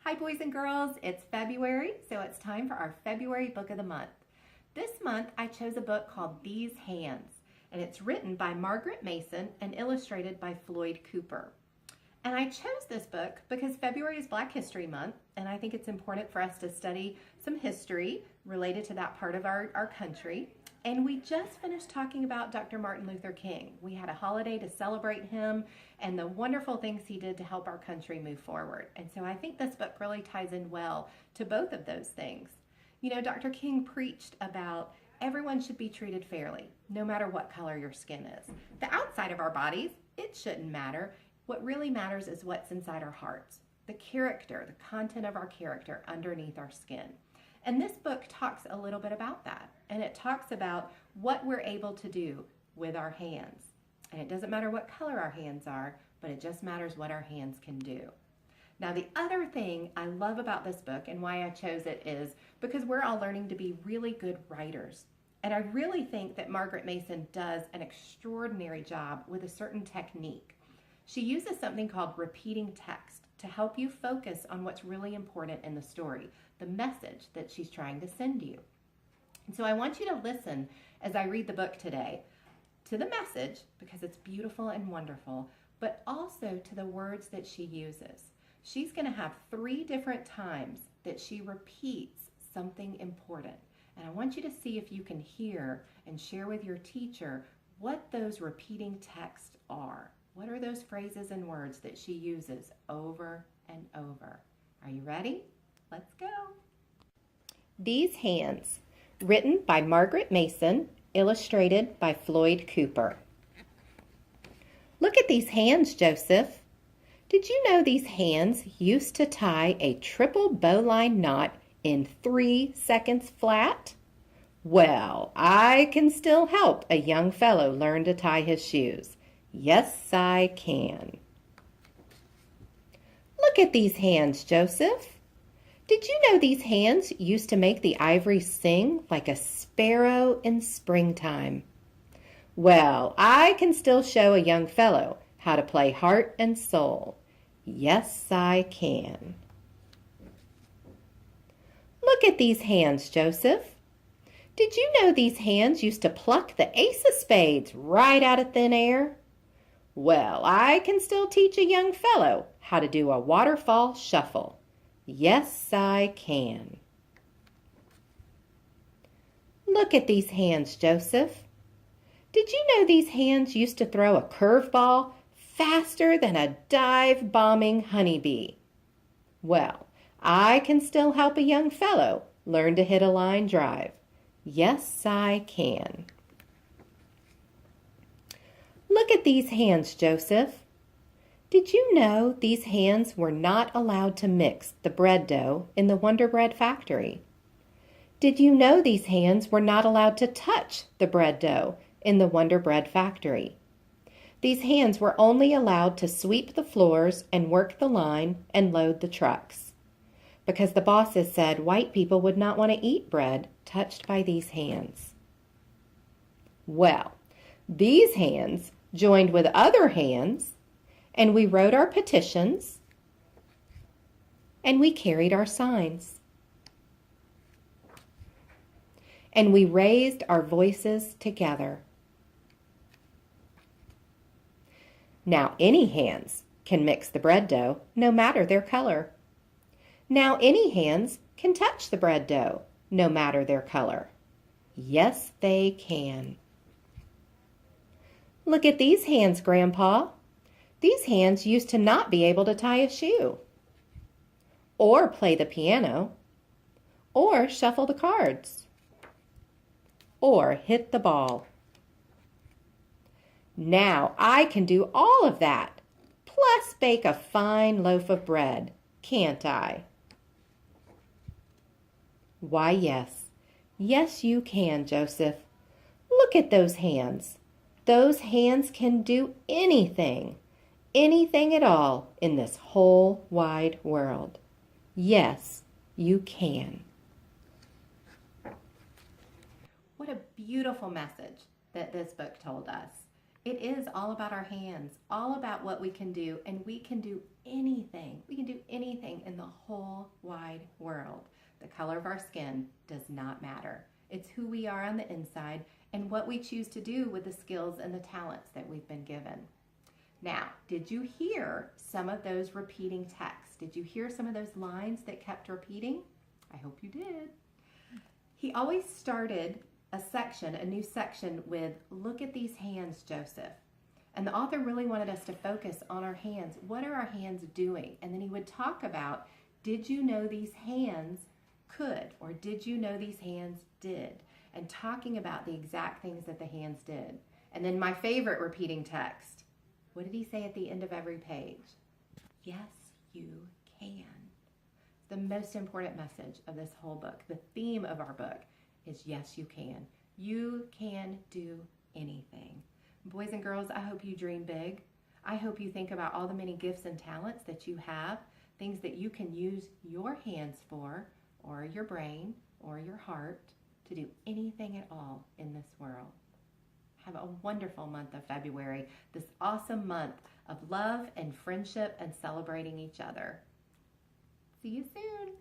Hi boys and girls, it's February, so it's time for our February book of the month. This month I chose a book called These Hands, and it's written by Margaret Mason and illustrated by Floyd Cooper. And I chose this book because February is Black History Month, and I think it's important for us to study some history related to that part of our country. And we just finished talking about Dr. Martin Luther King. We had a holiday to celebrate him and the wonderful things he did to help our country move forward. And so I think this book really ties in well to both of those things. You know, Dr. King preached about everyone should be treated fairly, no matter what color your skin is. The outside of our bodies, it shouldn't matter. What really matters is what's inside our hearts, the character, the content of our character underneath our skin. And this book talks a little bit about that. And it talks about what we're able to do with our hands. And it doesn't matter what color our hands are, but it just matters what our hands can do. Now, the other thing I love about this book and why I chose it is because we're all learning to be really good writers. And I really think that Margaret Mason does an extraordinary job with a certain technique. She uses something called repeating text to help you focus on what's really important in the story, the message that she's trying to send you. And so I want you to listen as I read the book today to the message, because it's beautiful and wonderful, but also to the words that she uses. She's going to have 3 different times that she repeats something important. And I want you to see if you can hear and share with your teacher what those repeating texts are. What are those phrases and words that she uses over and over? Are you ready? Let's go. These Hands, written by Margaret Mason, illustrated by Floyd Cooper. Look at these hands, Joseph. Did you know these hands used to tie a triple bowline knot in 3 seconds flat? Well, I can still help a young fellow learn to tie his shoes. Yes, I can. Look at these hands, Joseph. Did you know these hands used to make the ivory sing like a sparrow in springtime? Well, I can still show a young fellow how to play heart and soul. Yes, I can. Look at these hands, Joseph. Did you know these hands used to pluck the ace of spades right out of thin air? Well, I can still teach a young fellow how to do a waterfall shuffle. Yes, I can. Look at these hands, Joseph. Did you know these hands used to throw a curveball faster than a dive-bombing honeybee? Well, I can still help a young fellow learn to hit a line drive. Yes, I can. Look at these hands, Joseph. Did you know these hands were not allowed to mix the bread dough in the Wonder Bread factory? Did you know these hands were not allowed to touch the bread dough in the Wonder Bread factory? These hands were only allowed to sweep the floors and work the line and load the trucks, because the bosses said white people would not want to eat bread touched by these hands. Well, these hands joined with other hands, and we wrote our petitions, and we carried our signs. And we raised our voices together. Now any hands can mix the bread dough, no matter their color. Now any hands can touch the bread dough, no matter their color. Yes, they can. Look at these hands, Grandpa. These hands used to not be able to tie a shoe, or play the piano, or shuffle the cards, or hit the ball. Now I can do all of that, plus bake a fine loaf of bread, can't I? Why, yes. Yes, you can, Joseph. Look at those hands. Those hands can do anything. Anything at all in this whole wide world. Yes, you can. What a beautiful message that this book told us. It is all about our hands, all about what we can do, and we can do anything. We can do anything in the whole wide world. The color of our skin does not matter. It's who we are on the inside and what we choose to do with the skills and the talents that we've been given. Now, did you hear some of those repeating texts? Did you hear some of those lines that kept repeating? I hope you did. He always started a new section with, "Look at these hands, Joseph." And the author really wanted us to focus on our hands. What are our hands doing? And then he would talk about, did you know these hands could, or did you know these hands did? And talking about the exact things that the hands did. And then my favorite repeating text, what did he say at the end of every page? Yes, you can. The most important message of this whole book, the theme of our book, is yes, you can. You can do anything. Boys and girls, I hope you dream big. I hope you think about all the many gifts and talents that you have, things that you can use your hands for, or your brain, or your heart, to do anything at all in this world. Have a wonderful month of February, this awesome month of love and friendship and celebrating each other. See you soon.